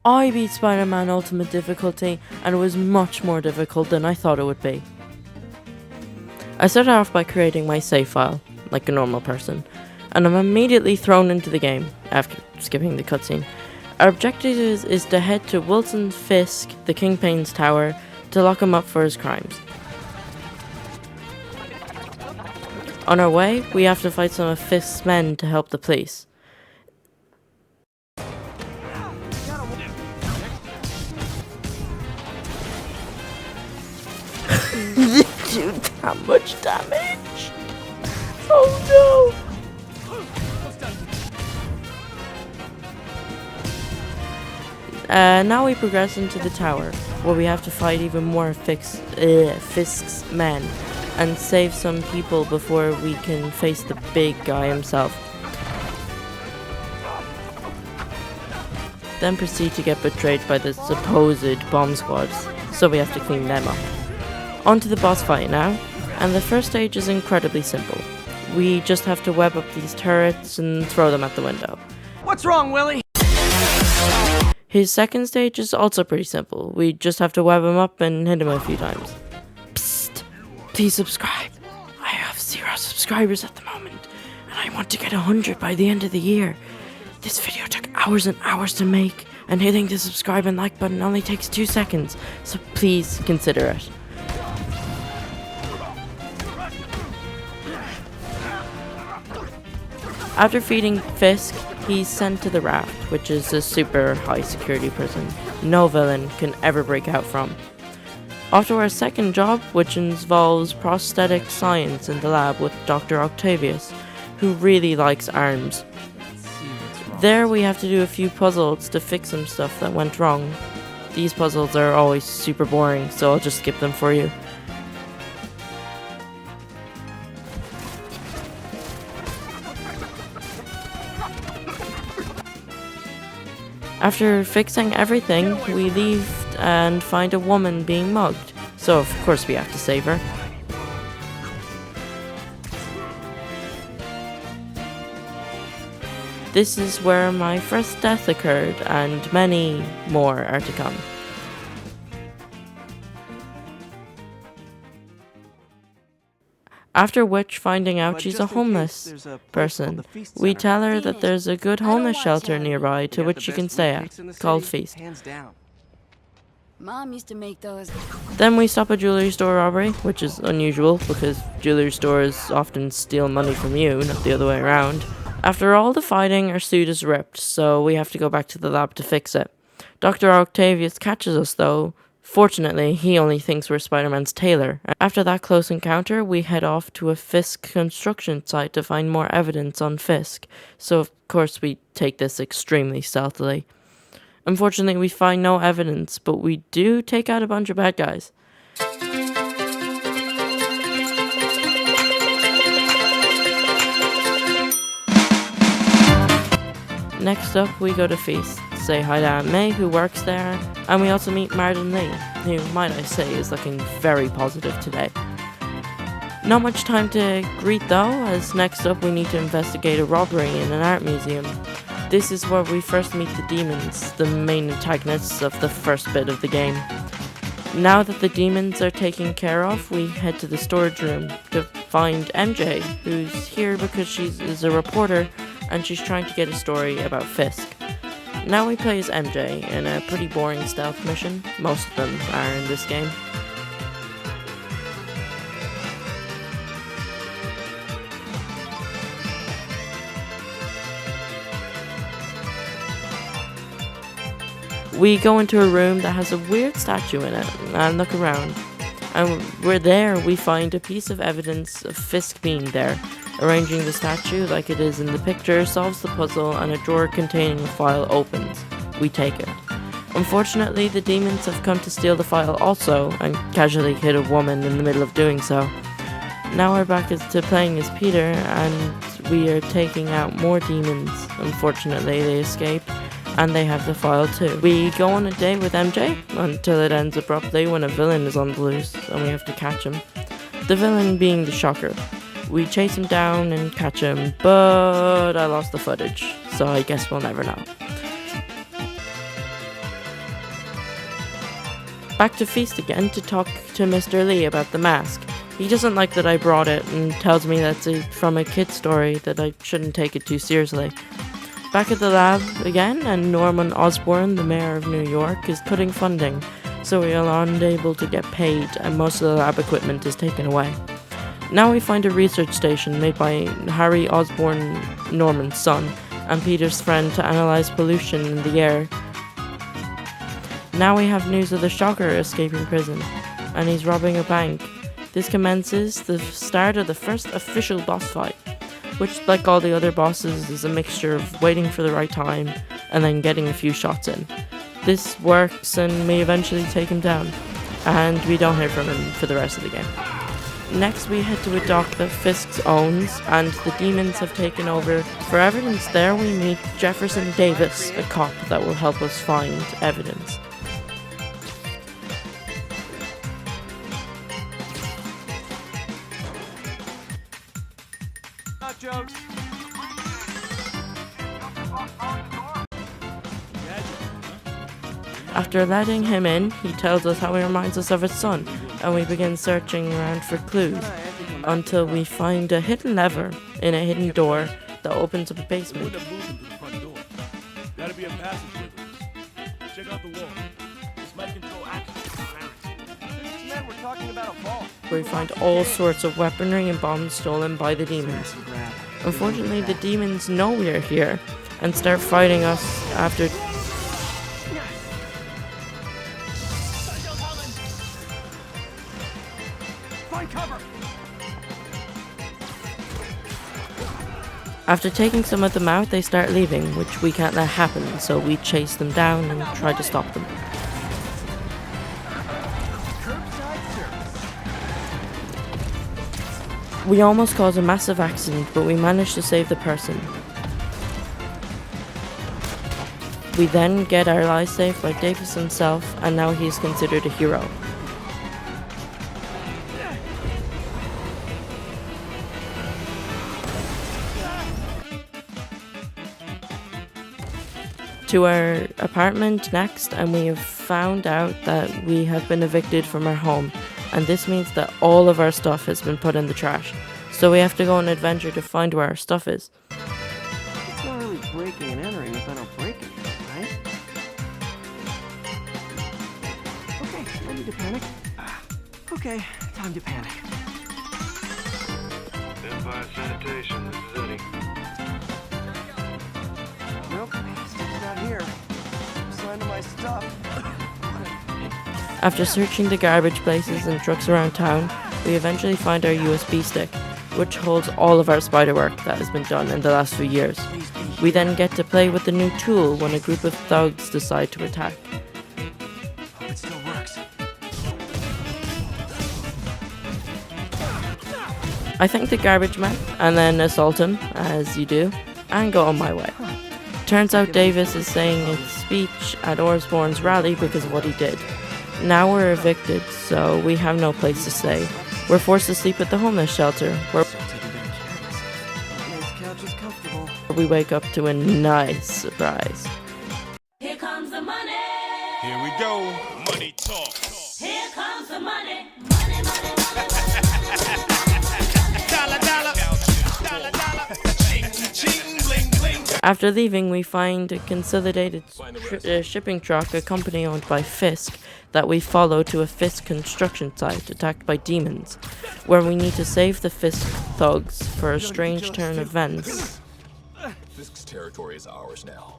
I beat Spider-Man Ultimate Difficulty, and it was much more difficult than I thought it would be. I started off by creating my save file, like a normal person, and I'm immediately thrown into the game, after skipping the cutscene. Our objective is to head to Wilson Fisk, the Kingpin's tower, to lock him up for his crimes. On our way, we have to fight some of Fisk's men to help the police. Do that much damage? Oh no! Now we progress into the tower, where we have to fight even more Fisk's men, and save some people before we can face the big guy himself. Then proceed to get betrayed by the supposed bomb squads, so we have to clean them up. On to the boss fight now, and the first stage is incredibly simple. We just have to web up these turrets and throw them at the window. What's wrong, Willie? His second stage is also pretty simple. We just have to web him up and hit him a few times. Psst! Please subscribe. I have 0 subscribers at the moment, and I want to get 100 by the end of the year. This video took hours and hours to make, and hitting the subscribe and like button only takes 2 seconds, so please consider it. After feeding Fisk, he's sent to the Raft, which is a super high security prison no villain can ever break out from. Off to our second job, which involves prosthetic science in the lab with Dr. Octavius, who really likes arms. There we have to do a few puzzles to fix some stuff that went wrong. These puzzles are always super boring, so I'll just skip them for you. After fixing everything, we leave and find a woman being mugged, so of course we have to save her. This is where my first death occurred, and many more are to come. After which, finding out she's a homeless person, we tell her that there's a good homeless shelter nearby to which she can stay at, called Feast. Mom used to make those. Then we stop a jewelry store robbery, which is unusual because jewelry stores often steal money from you, not the other way around. After all the fighting, our suit is ripped, so we have to go back to the lab to fix it. Dr. Octavius catches us though. Fortunately, he only thinks we're Spider-Man's tailor. After that close encounter, we head off to a Fisk construction site to find more evidence on Fisk, so of course we take this extremely stealthily. Unfortunately, we find no evidence, but we do take out a bunch of bad guys. Next up, we go to Feast, say hi to Aunt May, who works there, and we also meet Martin Lee, who, might I say, is looking very positive today. Not much time to greet though, as next up we need to investigate a robbery in an art museum. This is where we first meet the demons, the main antagonists of the first bit of the game. Now that the demons are taken care of, we head to the storage room to find MJ, who's here because she is a reporter and she's trying to get a story about Fisk. Now we play as MJ in a pretty boring stealth mission. Most of them are in this game. We go into a room that has a weird statue in it and look around. And we find a piece of evidence of Fisk being there. Arranging the statue like it is in the picture solves the puzzle, and a drawer containing a file opens. We take it. Unfortunately, the demons have come to steal the file also, and casually hit a woman in the middle of doing so. Now we're back to playing as Peter, and we are taking out more demons. Unfortunately, they escape, and they have the file too. We go on a date with MJ, until it ends abruptly when a villain is on the loose, and we have to catch him. The villain being the Shocker. We chase him down and catch him, but I lost the footage, so I guess we'll never know. Back to Feast again to talk to Mr. Lee about the mask. He doesn't like that I brought it and tells me that's from a kid's story, that I shouldn't take it too seriously. Back at the lab again, and Norman Osborn, the mayor of New York, is cutting funding, so we are unable to get paid and most of the lab equipment is taken away. Now we find a research station made by Harry Osborn, Norman's son, and Peter's friend to analyze pollution in the air. Now we have news of the Shocker escaping prison, and he's robbing a bank. This commences the start of the first official boss fight, which, like all the other bosses, is a mixture of waiting for the right time and then getting a few shots in. This works and we eventually take him down, and we don't hear from him for the rest of the game. Next we head to a dock that Fisk owns, and the demons have taken over. For evidence there we meet Jefferson Davis, a cop that will help us find evidence. Jokes. After letting him in, he tells us how he reminds us of his son, and we begin searching around for clues until we find a hidden lever in a hidden door that opens up a basement. Gotta be a passage with us. Check out the wall. This might control access to clarity. Man, we're talking about a vault. Where we find all sorts of weaponry and bombs stolen by the demons. Unfortunately, the demons know we are here and start fighting us after. Find cover. After taking some of them out, they start leaving, which we can't let happen, so we chase them down and try to stop them. We almost cause a massive accident, but we manage to save the person. We then get our lives saved by Davis himself, and now he is considered a hero. To our apartment next, and we have found out that we have been evicted from our home, and this means that all of our stuff has been put in the trash. So we have to go on an adventure to find where our stuff is. It's not really breaking and entering if I don't break anything, right? Okay, no need to panic. Okay, time to panic. Empire Sanitation, this is Eddie. Nope, it's not here. Sign of my stuff. After searching the garbage places and trucks around town, we eventually find our USB stick, which holds all of our spider work that has been done in the last few years. We then get to play with the new tool when a group of thugs decide to attack. Hope it still works. I thank the garbage man and then assault him, as you do, and go on my way. Turns out Davis is saying his speech at Osborn's rally because of what he did. Now we're evicted, so we have no place to stay. We're forced to sleep at the homeless shelter, where This couch is comfortable. we wake up to a nice surprise. Here comes the money. Here we go. Money talk. Here comes the money. Money, money, money. Dollar, dollar. Dollar, dollar. Ching, bling, bling. After leaving, we find a consolidated shipping truck, a company owned by Fisk, that we follow to a Fisk construction site attacked by demons, where we need to save the Fisk thugs for a strange turn of events. Fisk's territory is ours now.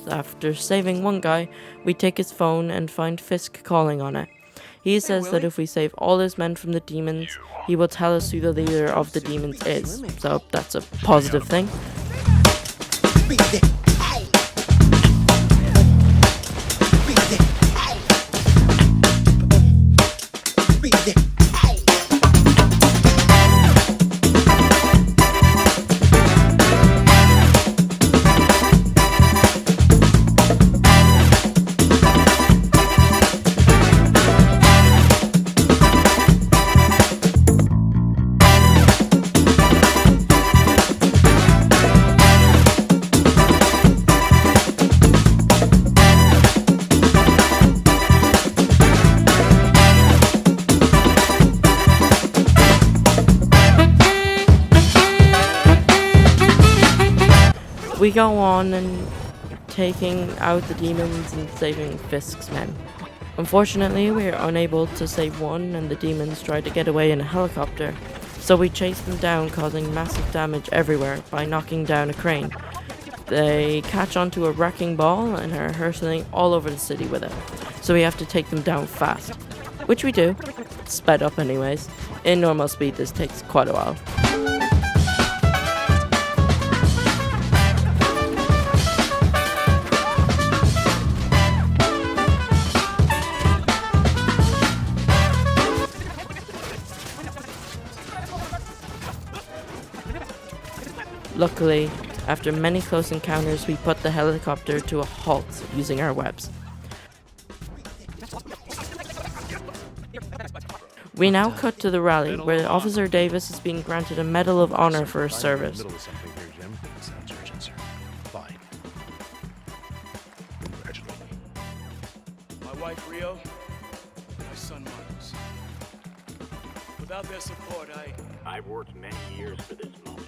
After saving one guy, we take his phone and find Fisk calling on it. He says that if we save all his men from the demons, he will tell us who the leader of the demons is, so that's a positive thing. We go on and taking out the demons and saving Fisk's men. Unfortunately, we are unable to save one, and the demons try to get away in a helicopter, so we chase them down, causing massive damage everywhere by knocking down a crane. They catch onto a wrecking ball and are hurtling all over the city with it, so we have to take them down fast, which we do, sped up anyways. In normal speed this takes quite a while. Luckily, after many close encounters, we put the helicopter to a halt using our webs. We now cut to the rally, where Officer Davis is being granted a Medal of Honor for his service. Middle of something here, Jim. Sounds urgent, sir. Fine. Congratulate me. My wife, Rio. My son, Marcus. Without their support, I've worked many years for this moment.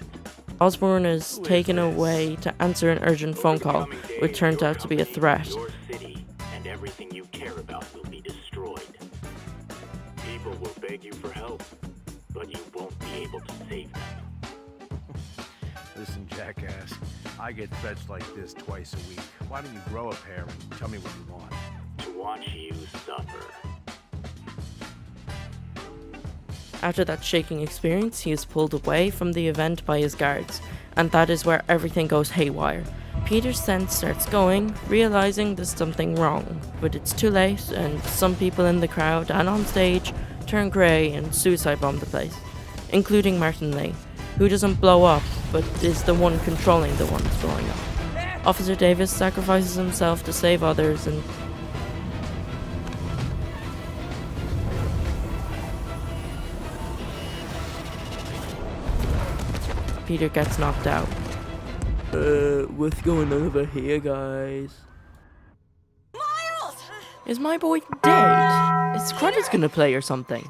Osborn is taken away to answer an urgent phone call, which turns out to be a threat. Your city and everything you care about will be destroyed. People will beg you for help, but you won't be able to save them. Listen, jackass. I get threats like this twice a week. Why don't you grow a pair and tell me what you want? To watch you suffer. After that shaking experience, he is pulled away from the event by his guards, and that is where everything goes haywire. Peter's sense starts going, realizing there's something wrong, but it's too late, and some people in the crowd and on stage turn grey and suicide bomb the place, including Martin Lee, who doesn't blow up, but is the one controlling the ones blowing up. Officer Davis sacrifices himself to save others, and Peter gets knocked out. What's going on over here, guys? Miles! Is my boy dead? Is Credit's gonna play or something?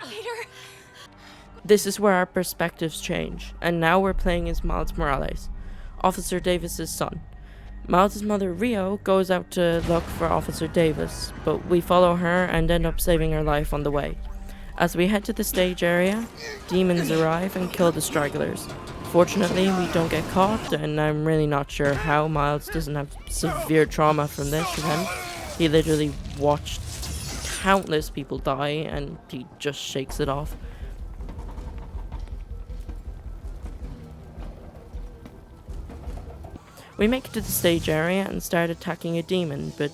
Peter! This is where our perspectives change, and now we're playing as Miles Morales, Officer Davis's son. Miles' mother, Rio, goes out to look for Officer Davis, but we follow her and end up saving her life on the way. As we head to the stage area, demons arrive and kill the stragglers. Fortunately, we don't get caught, and I'm really not sure how Miles doesn't have severe trauma from this event. He literally watched countless people die, and he just shakes it off. We make it to the stage area and start attacking a demon, but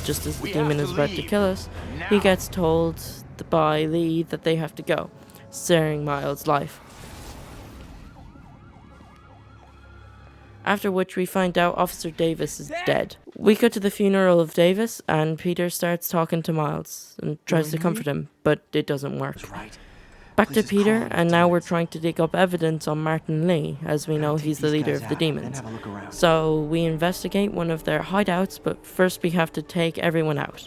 just as the demon is about to kill us, he gets told by Lee that they have to go, sparing Miles' life. After which we find out Officer Davis is dead. We go to the funeral of Davis, and Peter starts talking to Miles and tries to comfort him, but it doesn't work. Back to Peter, and now we're trying to dig up evidence on Martin Lee, as we know he's the leader of the demons. So we investigate one of their hideouts, but first we have to take everyone out.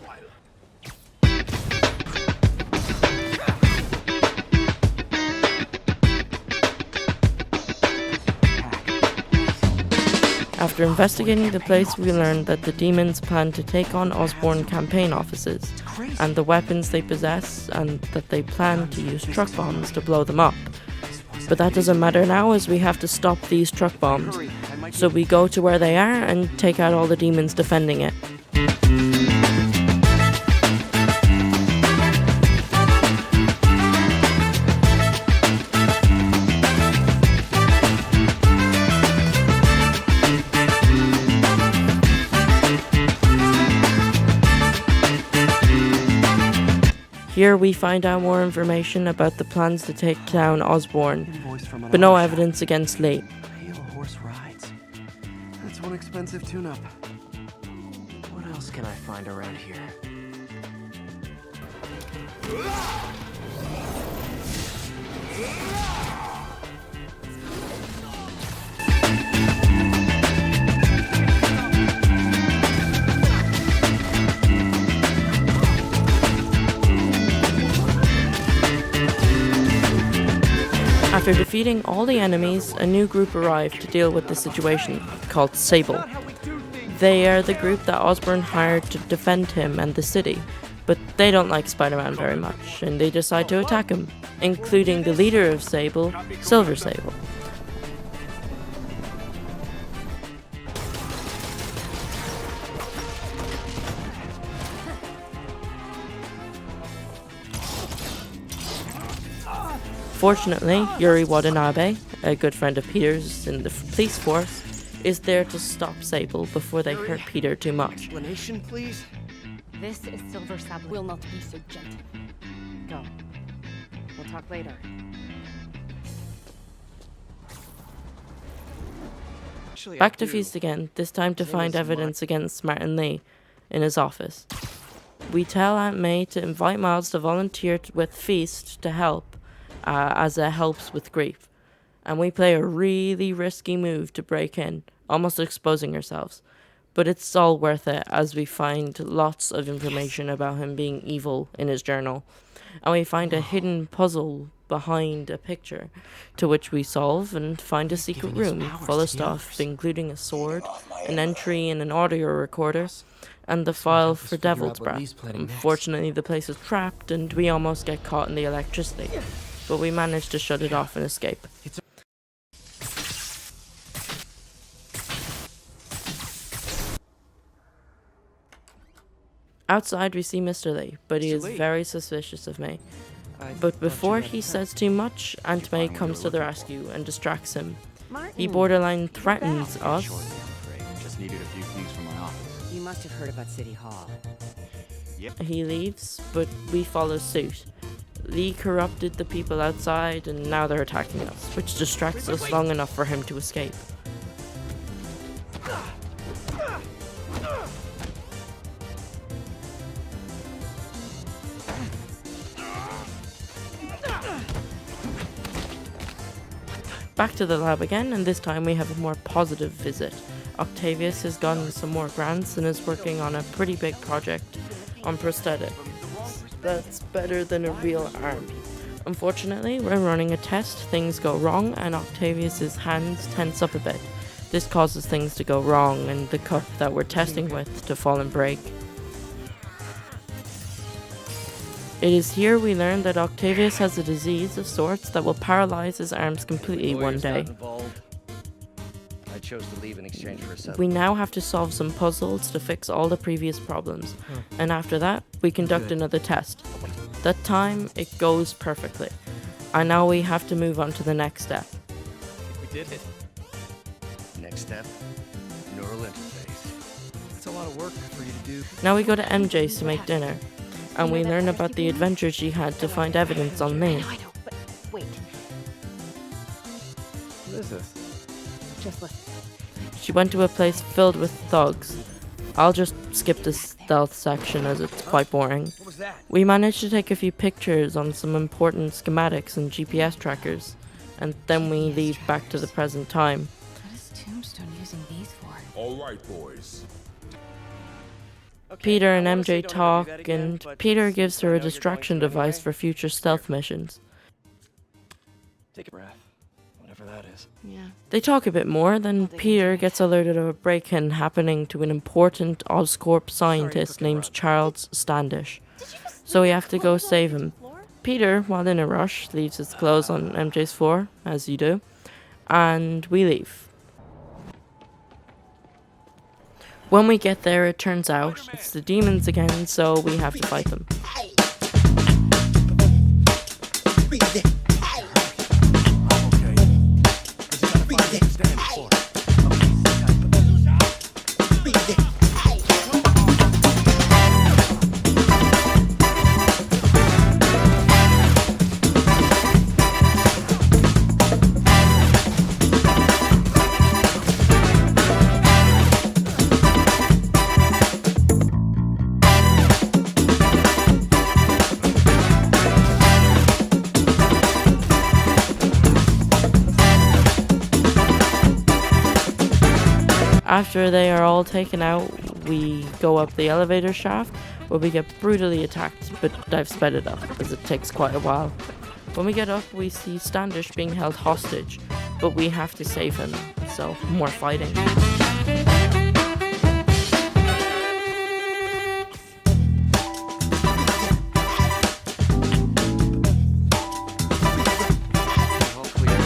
After investigating the place, we learn that the demons plan to take on Osborn campaign offices and the weapons they possess, and that they plan to use truck bombs to blow them up. But that doesn't matter now, as we have to stop these truck bombs. So we go to where they are and take out all the demons defending it. Here we find out more information about the plans to take down Osborn, but no evidence against Lee. Pale horse rides. That's one expensive tune-up. What else can I find around here? After defeating all the enemies, a new group arrived to deal with the situation, called Sable. They are the group that Osborn hired to defend him and the city, but they don't like Spider-Man very much, and they decide to attack him, including the leader of Sable, Silver Sable. Fortunately, Yuri Watanabe, a good friend of Peter's in the police force, is there to stop Sable before they hurt Peter too much. Explanation, please? This is Silver Sable. Will not be so gentle. Go. We'll talk later. Actually, Back I to do. Feast again, this time to His name find is evidence against Martin Lee in his office. We tell Aunt May to invite Miles to volunteer with Feast to help, as it helps with grief. And we play a really risky move to break in, almost exposing ourselves. But it's all worth it as we find lots of information about him being evil in his journal. And we find a hidden puzzle behind a picture, to which we solve and find a secret room full of stuff, including a sword, an entry in an audio recorder, and the file for Devil's Breath. Unfortunately, the place is trapped and we almost get caught in the electricity, but we manage to shut it off and escape. Outside we see Mr. Lee, but he is very suspicious of me. But before he says too much, Aunt May comes to the rescue and distracts him. He borderline threatens us. Just needed a few things from my office. You must have heard about City Hall. He leaves, but we follow suit. Lee corrupted the people outside and now they're attacking us, which distracts us long enough for him to escape. Back to the lab again, and this time we have a more positive visit. Octavius has gotten some more grants and is working on a pretty big project on prosthetics. That's better than a real arm. Unfortunately, when running a test, things go wrong and Octavius's hands tense up a bit. This causes things to go wrong and the cup that we're testing with to fall and break. It is here we learn that Octavius has a disease of sorts that will paralyze his arms completely one day. I chose to leave in exchange for a settlement. We now have to solve some puzzles to fix all the previous problems, and after that, we conduct another test. That time, it goes perfectly, and now we have to move on to the next step. We did it. Next step, neural interface. That's a lot of work for you to do. Now we go to MJ's to make dinner, and we learn about the adventure she had to find evidence on me. I know, but wait. What is this? Just listen. She went to a place filled with thugs. I'll just skip the stealth section as it's quite boring. What was that? We managed to take a few pictures on some important schematics and GPS trackers, and then we leave back to the present time. What is Tombstone using these for? All right, boys. Peter and MJ talk, and Peter gives her a distraction device for future stealth missions. Take a breath. Whatever that is. Yeah. They talk a bit more, then Peter gets alerted of a break-in happening to an important Oscorp scientist named Charles Standish. So we have to go save him. Peter, while in a rush, leaves his clothes on MJ's floor, as you do, and we leave. When we get there, it turns out it's the demons again, so we have to fight them. After they are all taken out, we go up the elevator shaft, where we get brutally attacked, but I've sped it up, as it takes quite a while. When we get up, we see Standish being held hostage, but we have to save him, so more fighting. All clear.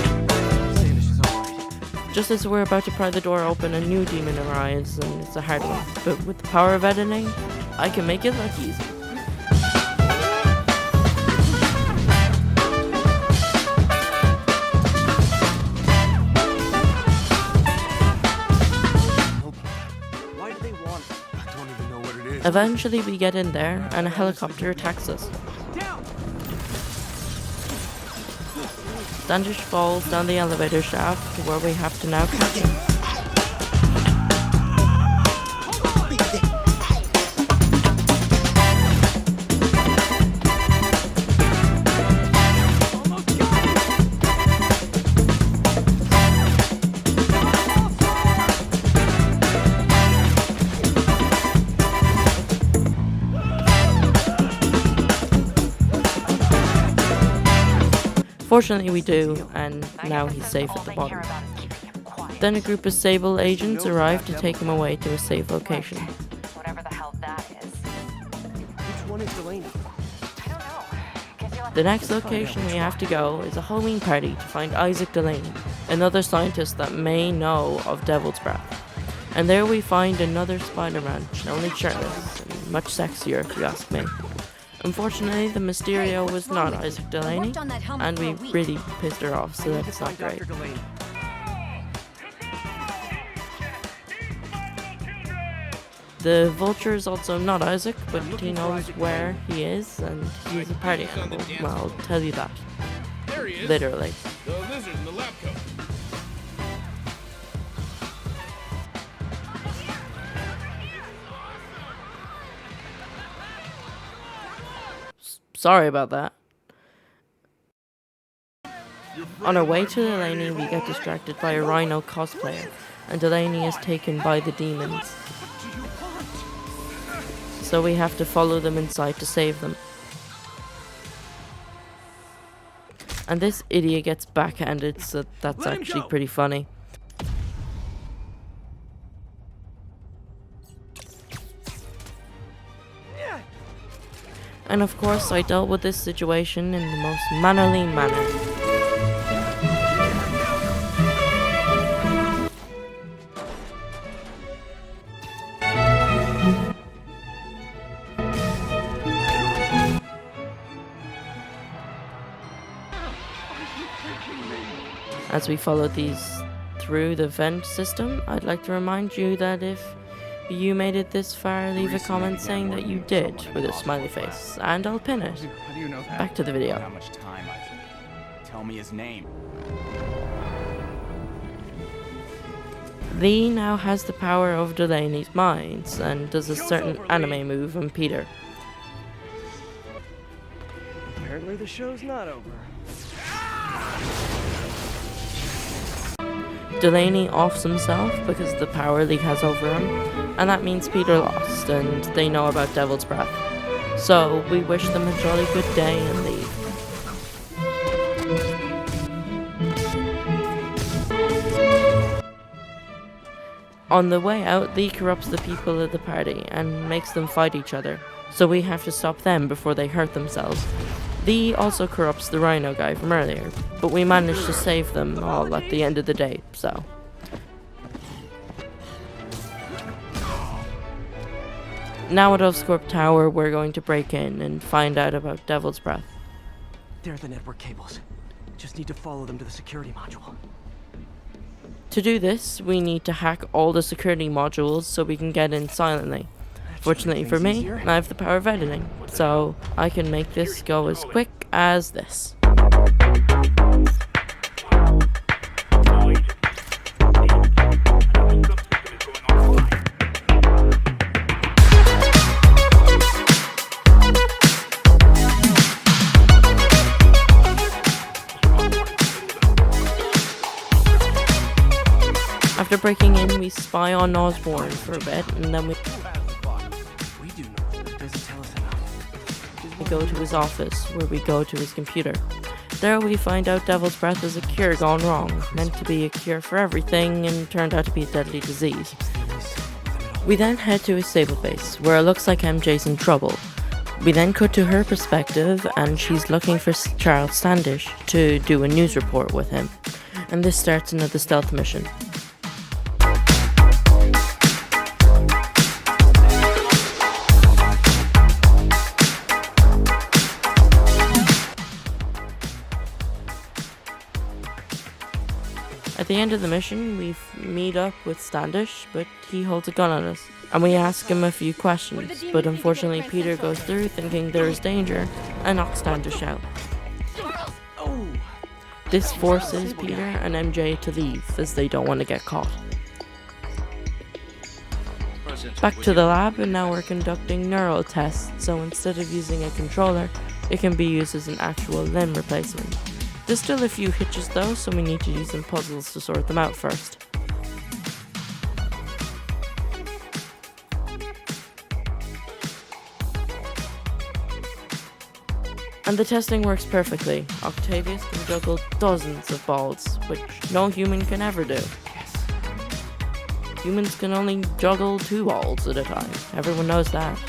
Standish is alright. Just as we're about to pry the door open, a new demon arrives, and it's a hard one. But with the power of editing, I can make it look easy. Why do they want it? I don't even know what it is. Eventually we get in there, and a helicopter attacks us. Down! Standish falls down the elevator shaft, where we have to now catch him. Fortunately we do, and now he's safe at the bottom. Then a group of Sable agents arrive to take him away to a safe location. Whatever the hell that is. Which one is Delaney? I don't know. The next location we have to go is a Halloween party to find Isaac Delaney, another scientist that may know of Devil's Breath. And there we find another Spider-Man, only shirtless, and much sexier if you ask me. Unfortunately, the Mysterio was not Isaac Delaney, and we really pissed her off, so that's not great. Dr. Delaney. The Vulture is also not Isaac, but he knows where he is, and he's a party animal. Well, I'll tell you that. There he is. Literally. The lizard in the lab coat. Sorry about that. On our way to Delaney, we get distracted by a Rhino cosplayer, and Delaney is taken by the demons. So we have to follow them inside to save them. And this idiot gets backhanded, so that's Let him actually go. pretty funny. And of course, I dealt with this situation in the most mannerly manner. As we follow these through the vent system, I'd like to remind you that if you made it this far, leave a comment saying that you did with a smiley face, and I'll pin it. How do you know that? Back to the video. How much time, Isaac? Tell me his name. Lee now has the power of Delaney's minds and does a certain anime move on Peter. Apparently the show's not over. Delaney offs himself because of the power Lee has over him, and that means Peter lost, and they know about Devil's Breath. So we wish them a jolly good day and leave. On the way out, Lee corrupts the people of the party and makes them fight each other, so we have to stop them before they hurt themselves. Lee also corrupts the Rhino guy from earlier, but we managed to save them all at the end of the day, so. Now at Oscorp Tower, we're going to break in and find out about Devil's Breath. They're the network cables. Just need to follow them to the security module. To do this, we need to hack all the security modules so we can get in silently. Fortunately for me, I have the power of editing, so I can make this go as quick as this. After breaking in, we spy on Osborn for a bit, and then we We do know. Doesn't tell us enough. go to his office, where we go to his computer. There we find out Devil's Breath is a cure gone wrong, meant to be a cure for everything and turned out to be a deadly disease. We then head to his Sable base, where it looks like MJ's in trouble. We then cut to her perspective and she's looking for Charles Standish to do a news report with him. And this starts another stealth mission. At the end of the mission, we meet up with Standish, but he holds a gun on us. And we ask him a few questions, but unfortunately Peter goes through thinking there is danger and knocks Standish out. This forces Peter and MJ to leave, as they don't want to get caught. Back to the lab, and now we're conducting neural tests, so instead of using a controller, it can be used as an actual limb replacement. There's still a few hitches though, so we need to use some puzzles to sort them out first. And the testing works perfectly. Octavius can juggle dozens of balls, which no human can ever do. Humans can only juggle 2 balls at a time. Everyone knows that.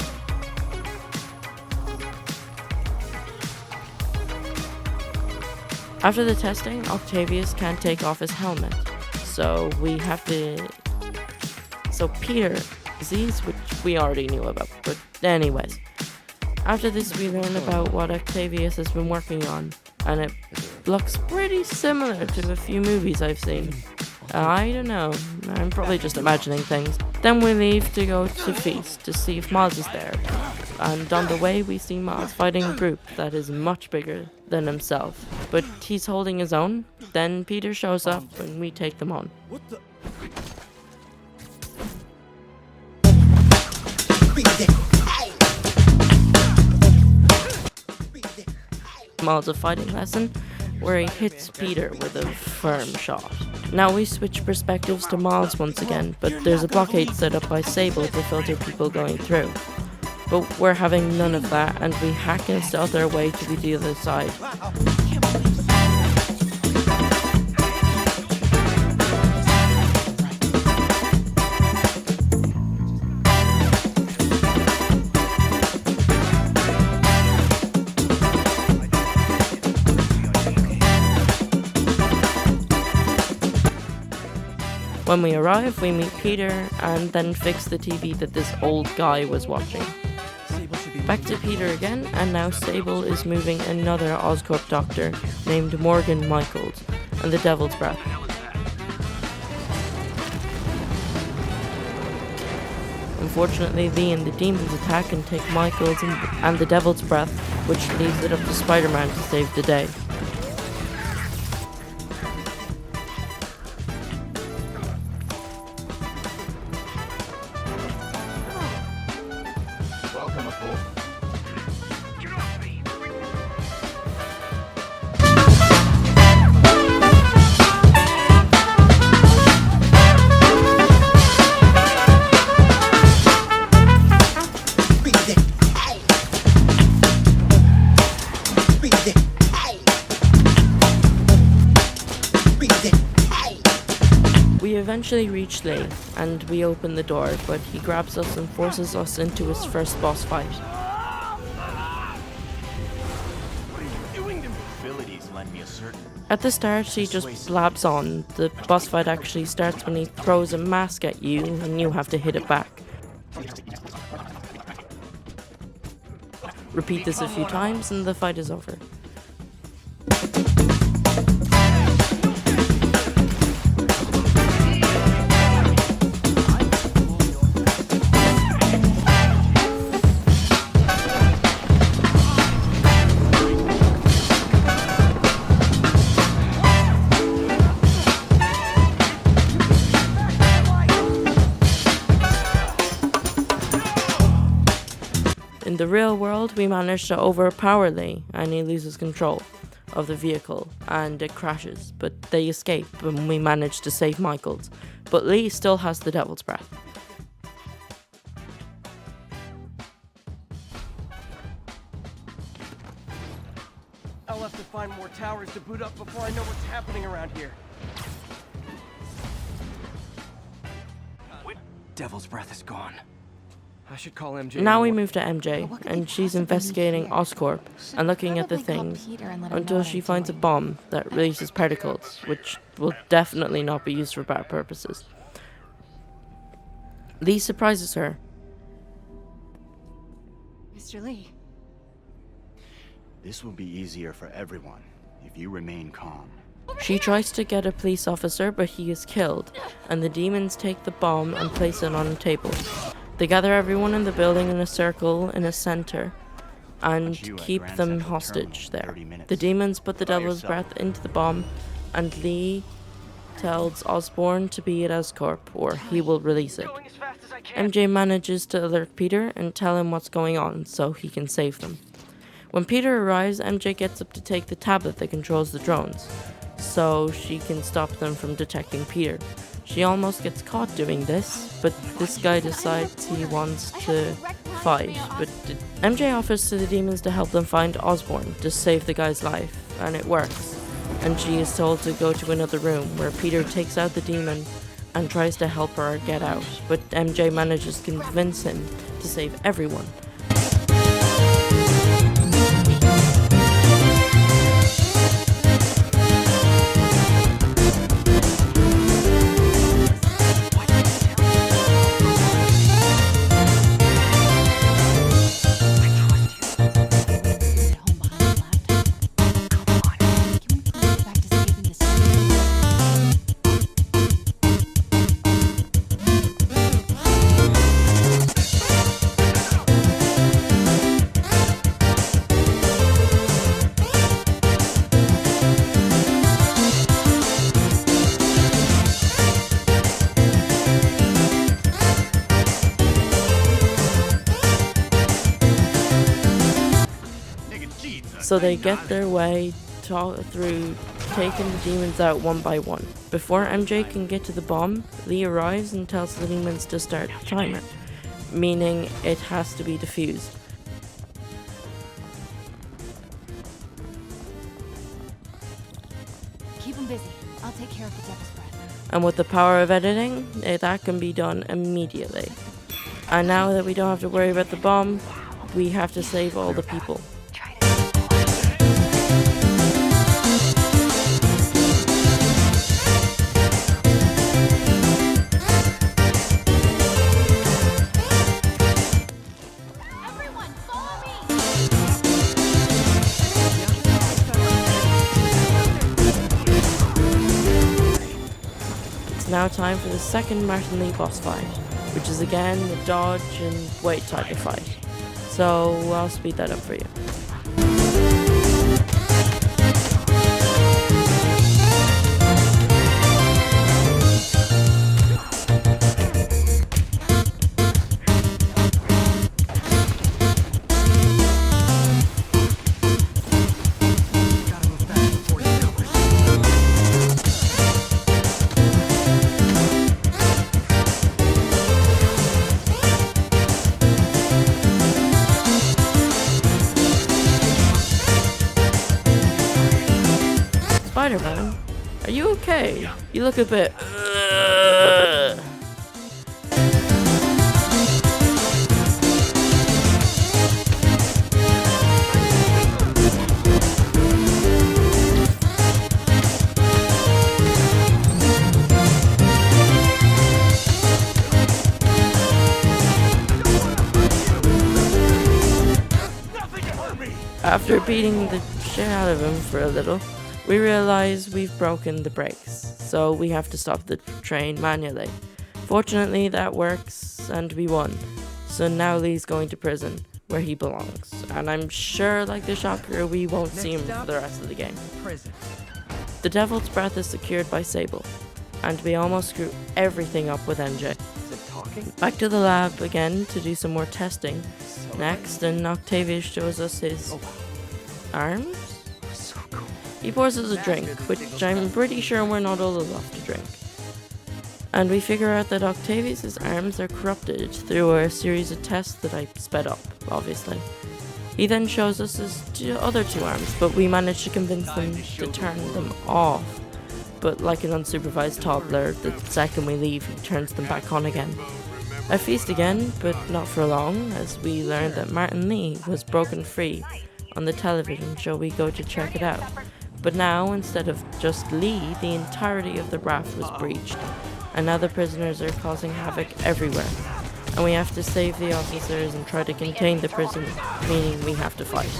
After the testing, Octavius can't take off his helmet, so Peter sees, which we already knew about, but anyways. After this we learn about what Octavius has been working on, and it looks pretty similar to a few movies I've seen. I don't know, I'm probably just imagining things. Then we leave to go to Feast to see if Miles is there, and on the way we see Miles fighting a group that is much bigger than himself, but he's holding his own. Then Peter shows up and we take them on. What the? Miles a fighting lesson where he hits Peter with a firm shot. Now we switch perspectives to Miles once again, but there's a blockade set up by Sable to filter people going through. But we're having none of that, and we hack and stealth our way to the other side. When we arrive, we meet Peter and then fix the TV that this old guy was watching. Back to Peter again, and now Sable is moving another Oscorp doctor named Morgan Michaels and the Devil's Breath. Unfortunately, Lee and the demons attack and take Michaels and the Devil's Breath, which leaves it up to Spider-Man to save the day. We eventually reach Lee, and we open the door, but he grabs us and forces us into his first boss fight. What are you doing to me? Abilities lend me a certain... At the start, he just blabs on. The boss fight actually starts when he throws a mask at you, and you have to hit it back. Repeat this a few times, and the fight is over. In the real world, we manage to overpower Lee, and he loses control of the vehicle, and it crashes, but they escape, and we manage to save Michaels. But Lee still has the Devil's Breath. I'll have to find more towers to boot up before I know what's happening around here. Devil's breath is gone. I should call MJ. Now we move to MJ, and she's investigating Oscorp and looking at the things until she finds a bomb that releases particles, which will definitely not be used for bad purposes. Lee surprises her. Mr. Lee. This will be easier for everyone if you remain calm. She tries to get a police officer, but he is killed, and the demons take the bomb and place it on a table. They gather everyone in the building in a circle in a center and keep them hostage there. The demons put the devil's breath into the bomb, and Lee tells Osborn to be at Oscorp, or he will release it. MJ manages to alert Peter and tell him what's going on so he can save them. When Peter arrives, MJ gets up to take the tablet that controls the drones, so she can stop them from detecting Peter. She almost gets caught doing this, but this guy decides he wants to fight. But MJ offers to the demons to help them find Osborn to save the guy's life, and it works. And she is told to go to another room where Peter takes out the demon and tries to help her get out, but MJ manages to convince him to save everyone. So they get their way through taking the demons out one by one. Before MJ can get to the bomb, Lee arrives and tells the demons to start the timer, meaning it has to be defused. Keep him busy. I'll take care of the devil's breath. And with the power of editing, that can be done immediately. And now that we don't have to worry about the bomb, we have to save all the people. Now time for the second Martin Lee boss fight, which is again the dodge and wait type of fight. So I'll speed that up for you. Spiderman, are you okay? You look a bit. After beating the shit out of him for a little, we realize we've broken the brakes, so we have to stop the train manually. Fortunately, that works, and we won. So now Lee's going to prison, where he belongs. And I'm sure, like the Shocker, we won't see him for the rest of the game. Prison. The Devil's Breath is secured by Sable, and we almost screw everything up with MJ. Is it talking? Back to the lab again to do some more testing. Next, and Octavius shows us his arms? He pours us a drink, which I'm pretty sure we're not old enough to drink. And we figure out that Octavius' arms are corrupted through a series of tests that I sped up, obviously. He then shows us his other two arms, but we manage to convince them to turn them off. But like an unsupervised toddler, the second we leave, he turns them back on again. I feast again, but not for long, as we learn that Martin Lee was broken free on the television show we go to check it out. But now, instead of just Lee, the entirety of the raft was breached, and now the prisoners are causing havoc everywhere. And we have to save the officers and try to contain the prison, meaning we have to fight.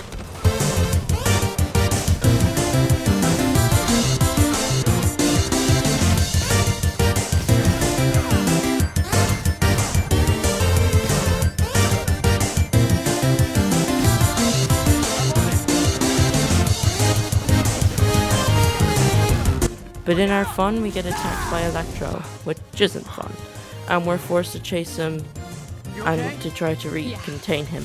But in our fun, we get attacked by Electro, which isn't fun, and we're forced to chase him and to try to contain him.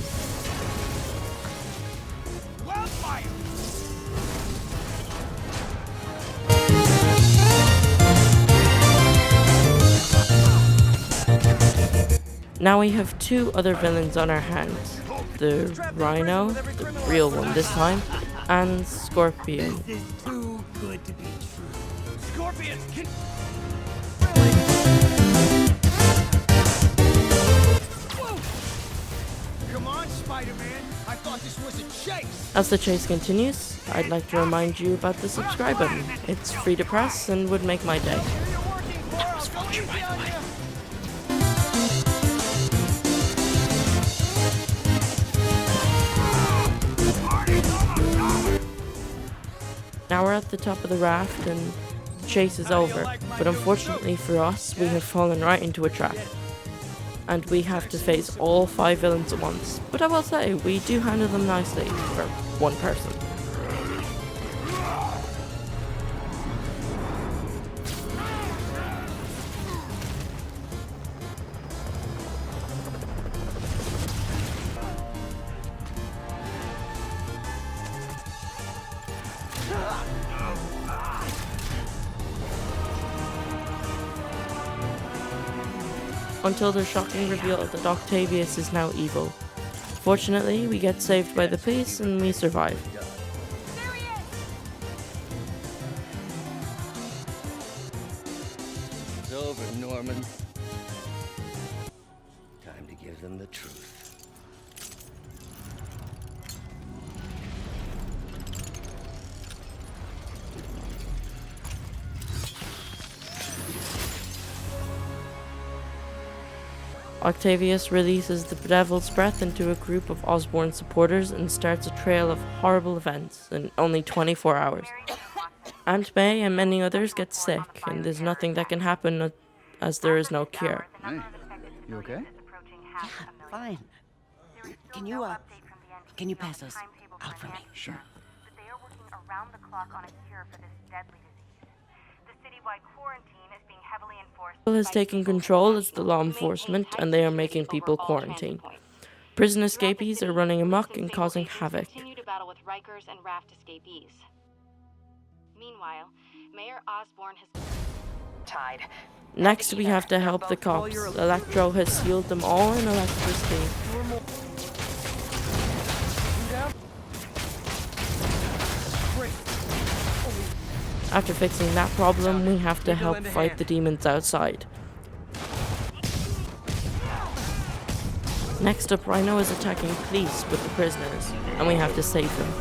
Now we have two other villains on our hands. The Rhino, the real one this time, and Scorpion. This is too good to be true. Scorpion, can... Come on, Spider-Man. I thought this was a chase. As the chase continues, I'd like to remind you about the subscribe button. It's free to press and would make my day. That was Vulture, by the way. Now we're at the top of the raft and the chase is over, but unfortunately for us, we have fallen right into a trap. And we have to face all 5 villains at once. But I will say, we do handle them nicely for one person. Until the shocking reveal that Octavius is now evil. Fortunately, we get saved by the police and we survive. It's over, Norman. Time to give them the truth. Octavius releases the Devil's Breath into a group of Osborn supporters and starts a trail of horrible events in only 24 hours. Aunt May and many others get sick, and there's nothing that can happen as there is no cure. Hey, you okay? Yeah, fine. Can you pass those out for me? Sure. But they are working around the clock on a cure for this deadly disease. The citywide quarantine is being heavily enforced. People has taken control as the law enforcement, and they are making people quarantine. Prison escapees are running amok and causing havoc. Continue to battle with Rikers and raft escapees. Meanwhile, Mayor Osborn has tied. Next, we have to help the cops. Electro has sealed them all in electricity. After fixing that problem, we have to help fight the demons outside. Next up, Rhino is attacking police with the prisoners, and we have to save them.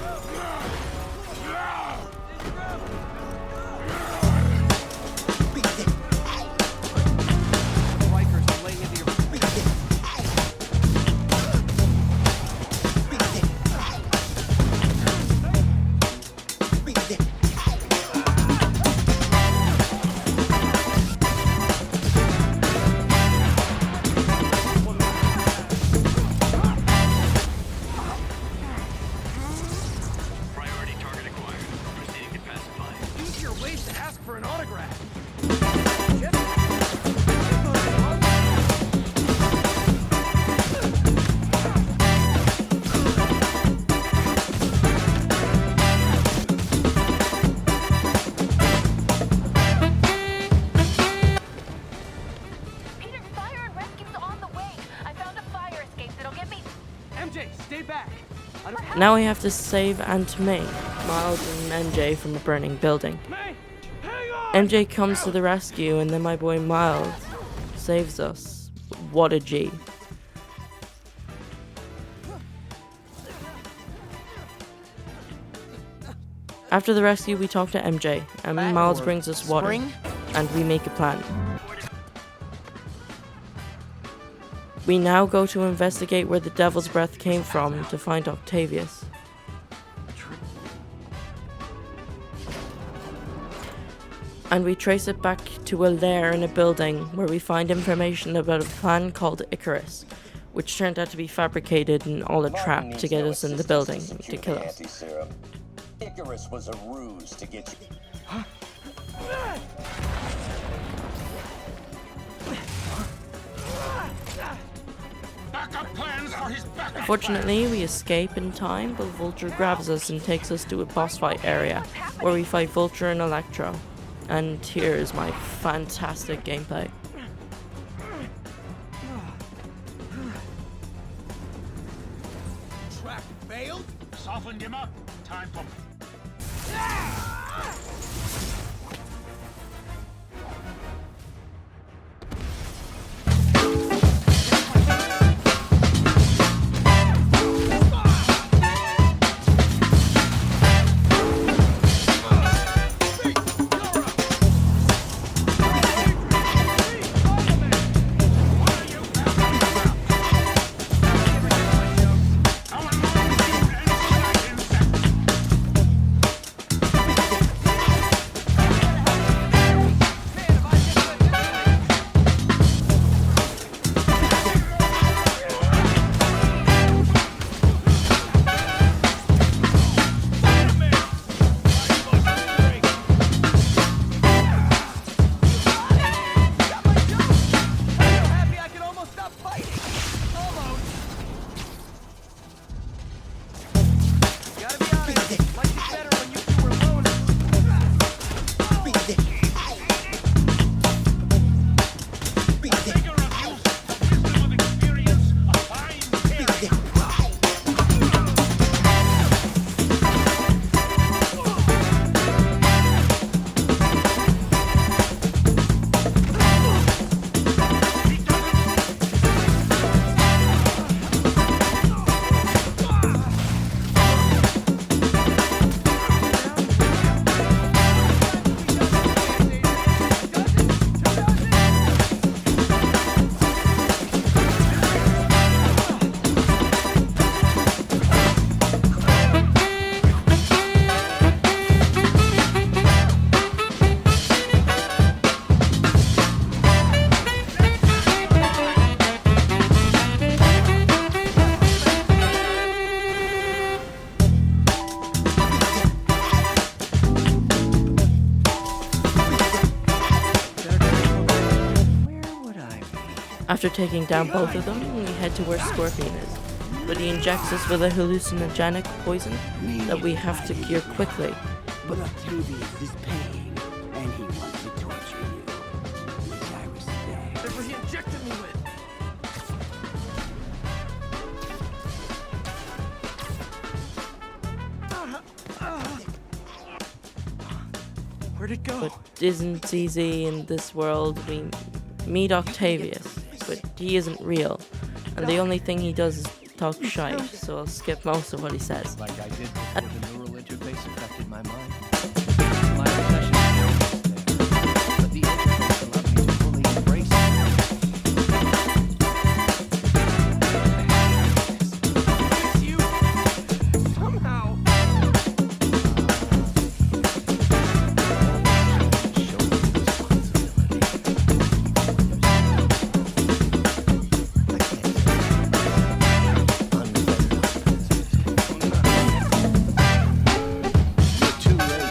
Now we have to save Aunt May, Miles and MJ from a burning building. MJ comes to the rescue and then my boy Miles saves us. What a G. After the rescue we talk to MJ and Miles brings us water and we make a plan. We now go to investigate where the Devil's Breath came from to find Octavius. And we trace it back to a lair in a building where we find information about a plan called Icarus, which turned out to be fabricated and all a trap to get us in the building to kill us. Icarus was a ruse to get you. Fortunately, we escape in time, but Vulture grabs us and takes us to a boss fight area where we fight Vulture and Electro. And here is my fantastic gameplay. Trap failed? Softened him up. Time for... After taking down both of them, we head to where Scorpion is, but he injects us with a hallucinogenic poison that we have to cure quickly. But Octavius is paying, and he wants to torture you, which I respect. Whatever he injected me with. Where'd it go? But it isn't easy in this world. We meet Octavius, but he isn't real, and the only thing he does is talk shite, so I'll skip most of what he says. Like I did before the neural interface affected my mind. My obsession was there, but the interface allowed me to fully embrace it. It's you! Somehow! Too late.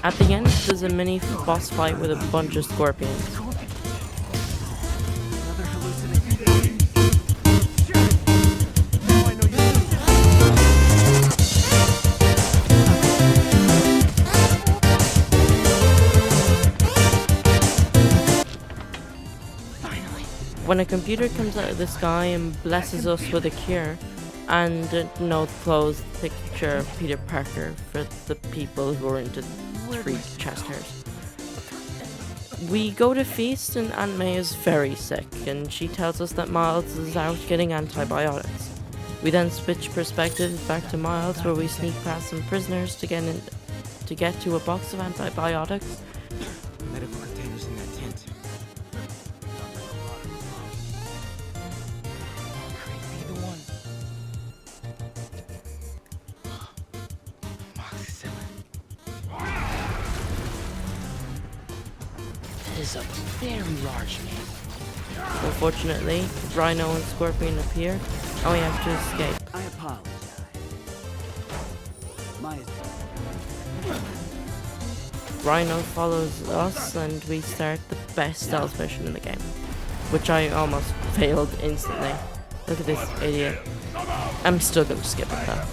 At the end, there's a mini boss fight with a bunch of scorpions. Another hallucination. When a computer comes out of the sky and blesses us with a cure, and a note-closed picture of Peter Parker for the people who are into 3 chest hairs. We go to Feast and Aunt May is very sick, and she tells us that Miles is out getting antibiotics. We then switch perspectives back to Miles, where we sneak past some prisoners to get to a box of antibiotics. Medical containers in that tent. Be the one. That is a very large man. Unfortunately, Rhino and Scorpion appear, and we have to escape. I apologize. My Rhino follows us, and we start the best stealth mission in the game, which I almost failed instantly. Look at this idiot. I'm still gonna skip it though.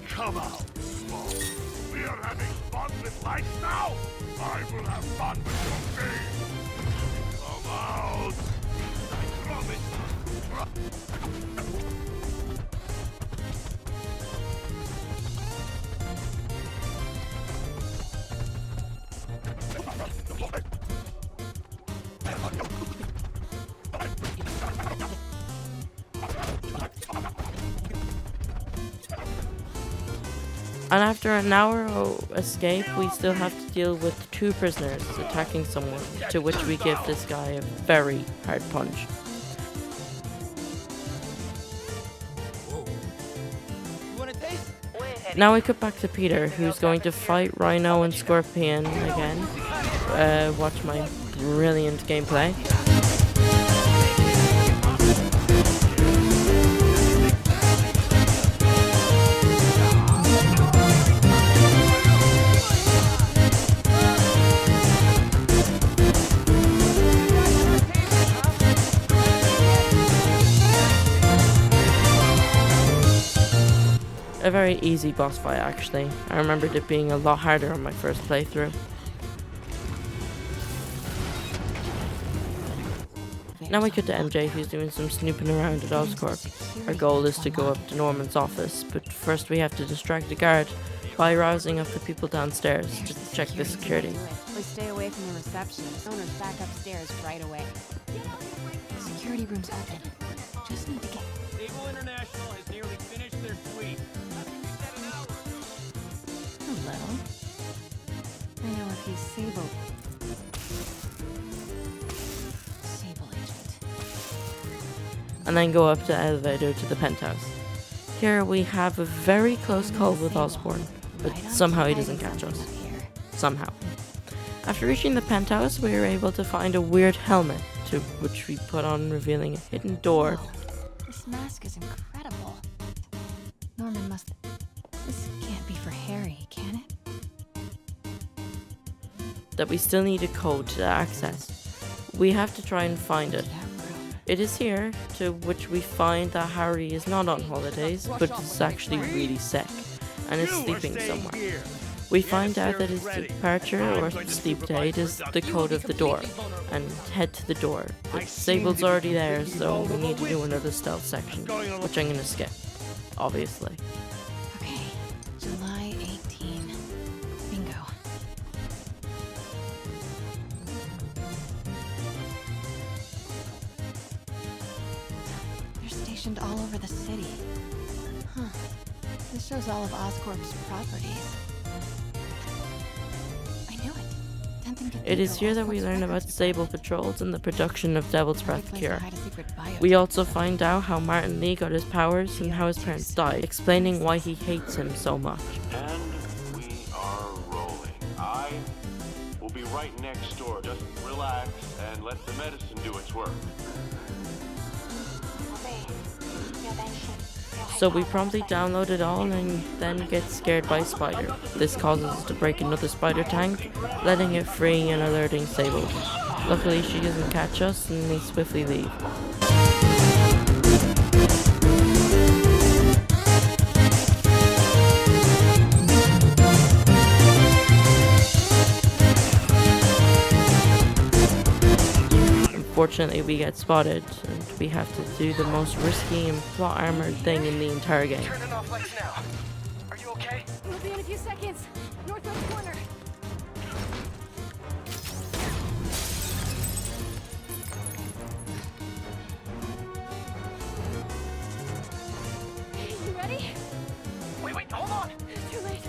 Come out, small. We are having fun with life now. I will have fun with your game. Come out. I promise. And after an hour escape, we still have to deal with 2 prisoners attacking someone, to which we give this guy a very hard punch. Now we cut back to Peter, who's going to fight Rhino and Scorpion again. Watch my brilliant gameplay. A very easy boss fight actually. I remembered it being a lot harder on my first playthrough. Now we cut to MJ, who's doing some snooping around at Oscorp. Our goal is to go up to Norman's office, but first we have to distract the guard by rousing up the people downstairs to check the security. We stay away from the receptionist. Owner's back upstairs right away. The security room's open. Just need to get... Sable International has nearly finished their sweep. Hello. I know a few Sable agent. And then go up the elevator to the penthouse. Here we have a very close call with Osborn, but somehow he doesn't catch us. Somehow. After reaching the penthouse, we were able to find a weird helmet, to which we put on, revealing a hidden door. Whoa, this mask is incredible. Norman must... This can't be for Harry, can it? That we still need a code to access. We have to try and find it. It is here, to which we find that Harry is not on holidays, but is actually really sick, and is sleeping somewhere. We find out that his departure or sleep date is the code of the door, and head to the door. But Sable's already there, so we need to do another stealth section, which I'm gonna skip, obviously. Okay, July 18. Bingo. They're stationed all over the city. Huh. This shows all of Oscorp's properties. It is here that we learn about Sable patrols and the production of Devil's Breath cure. We also find out how Martin Lee got his powers and how his parents died, explaining why he hates him so much. And we are rolling. I will be right next door. Just relax and let the medicine do its work. So we promptly download it all and then get scared by a spider. This causes us to break another spider tank, letting it free and alerting Sable. Luckily she doesn't catch us and we swiftly leave. Unfortunately, we get spotted, and we have to do the most risky and plot armored thing in the entire game. Turning off lights now. Are you okay? We'll be in a few seconds. Northwest corner. You ready? Wait, hold on. Too late.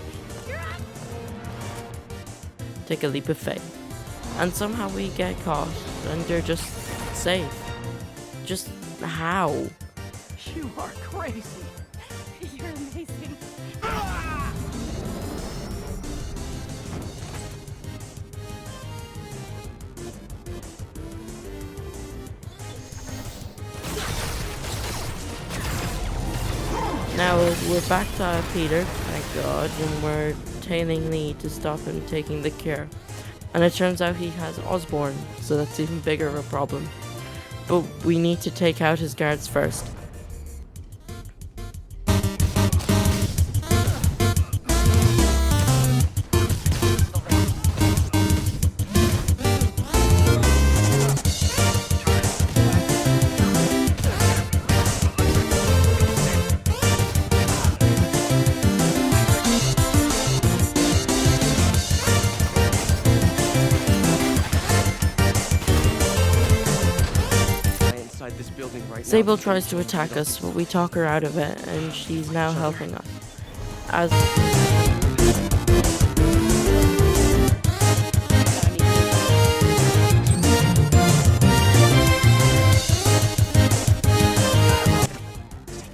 You're up. Take a leap of faith. And somehow we get caught, and they're just safe. Just how? You are crazy. You're amazing. Now we're back to Peter, thank God, and we're tailing Lee to stop him taking the cure. And it turns out he has Osborn, so that's even bigger of a problem. But we need to take out his guards first. Sable tries to attack us, but we talk her out of it, and she's now helping us. As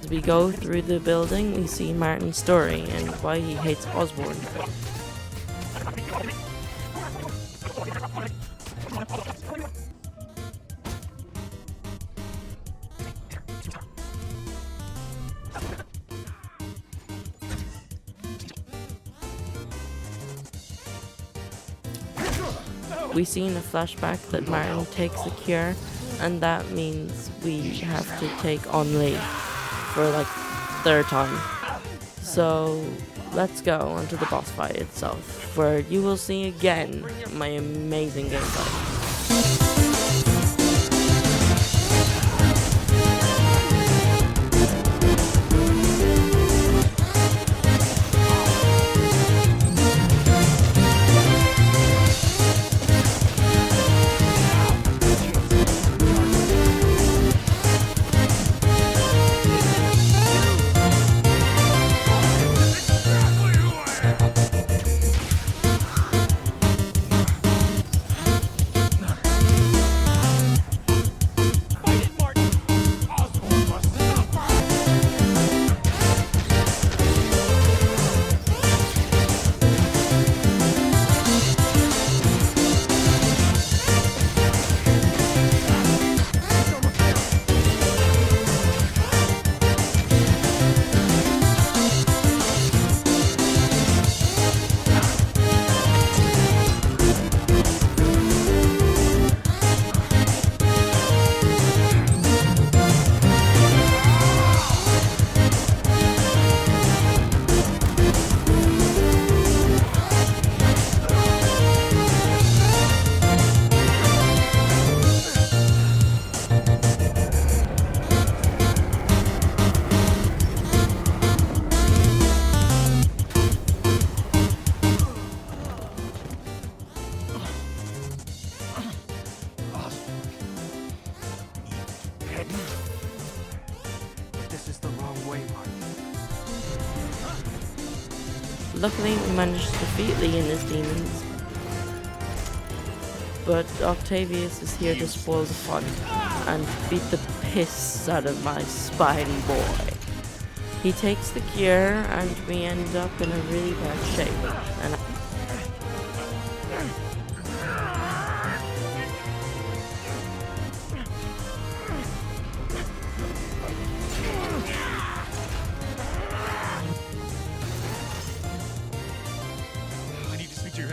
we go through the building, we see Martin's story and why he hates Osborn. We see in a flashback that Martin takes the cure, and that means we have to take on Lee for like third time. So let's go onto the boss fight itself, where you will see again my amazing gameplay. Luckily, we managed to defeat Lee and his demons, but Octavius is here to spoil the fun and beat the piss out of my Spidey boy. He takes the cure, and we end up in a really bad shape. And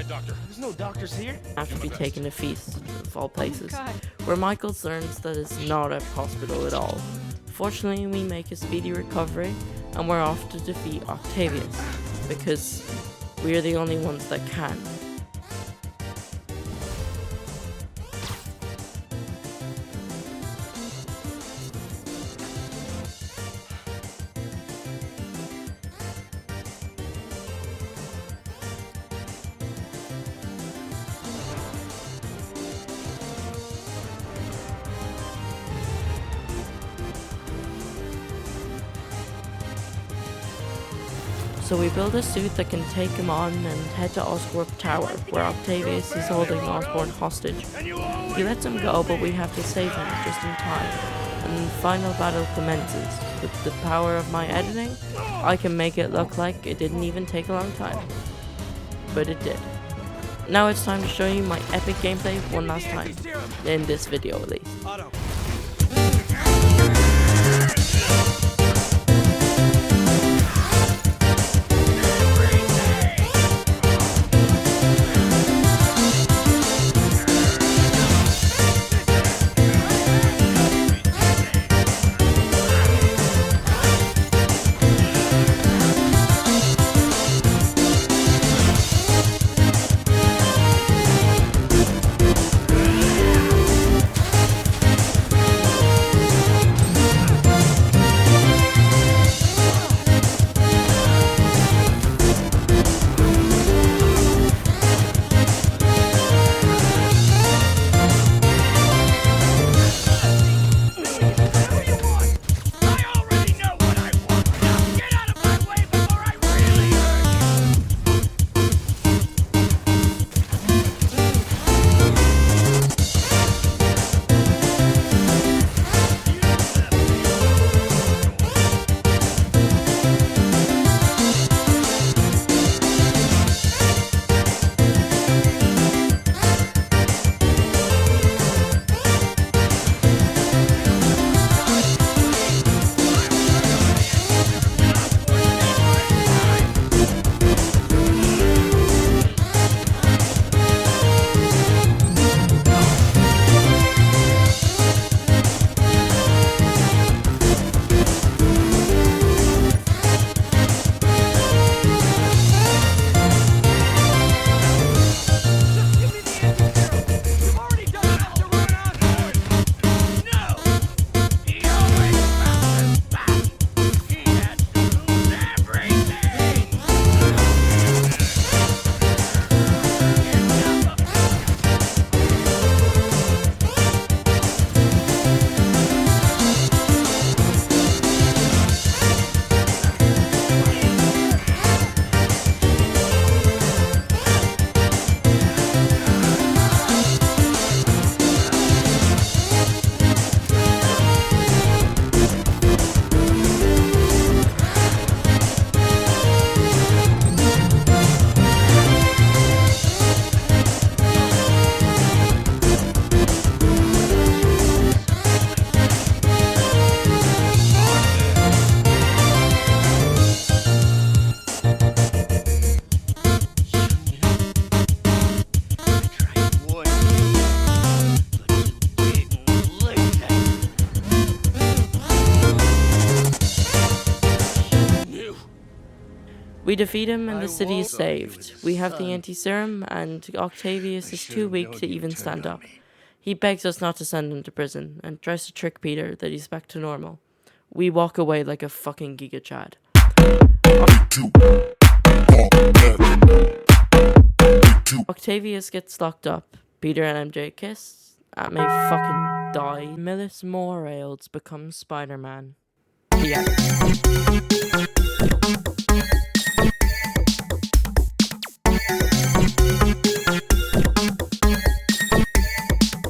doctor. There's no doctors here. Have to be taken to Feast, of all places, God. where Michaels learns that it's not a hospital at all. Fortunately, we make a speedy recovery, and we're off to defeat Octavius, because we're the only ones that can. So we build a suit that can take him on and head to Oscorp Tower, where Octavius is holding Osborn hostage. He lets him go, but we have to save him just in time. And the final battle commences. With the power of my editing, I can make it look like it didn't even take a long time. But it did. Now it's time to show you my epic gameplay one last time. In this video at least. We defeat him and the city is saved. We have the anti-serum and Octavius is too weak to even stand up. He begs us not to send him to prison and tries to trick Peter that he's back to normal. We walk away like a fucking Giga Chad. Octavius gets locked up. Peter and MJ kiss. Aunt May fucking die. Millis Morales becomes Spider-Man. The end.